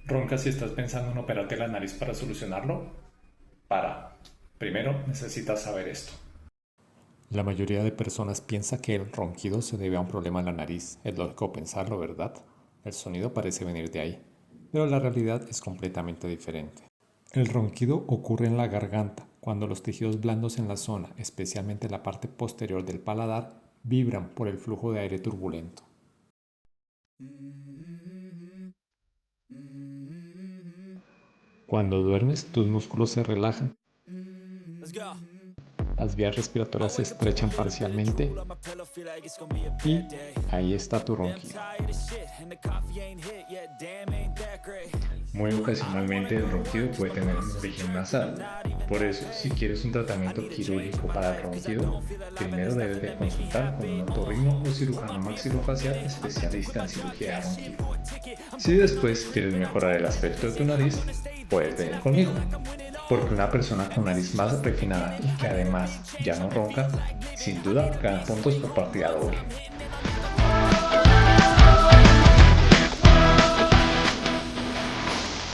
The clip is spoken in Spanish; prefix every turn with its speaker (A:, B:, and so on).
A: ¿Roncas si estás pensando en operarte la nariz para solucionarlo? Para. Primero necesitas saber esto. La mayoría de personas piensa que el ronquido se debe a un problema en la nariz. Es lógico pensarlo, ¿verdad? El sonido parece venir de ahí, pero la realidad es completamente diferente. El ronquido ocurre en la garganta, cuando los tejidos blandos en la zona, especialmente la parte posterior del paladar, vibran por el flujo de aire turbulento. Cuando duermes, tus músculos se relajan, las vías respiratorias se estrechan parcialmente y ahí está tu ronquido. Muy ocasionalmente el ronquido puede tener un origen nasal. Por eso, si quieres un tratamiento quirúrgico para el ronquido, primero debes de consultar con un otorrino o cirujano maxilofacial especialista en cirugía de ronquido. Si después quieres mejorar el aspecto de tu nariz, puedes venir conmigo. Porque una persona con nariz más refinada y que además ya no ronca, sin duda gana puntos por partida doble.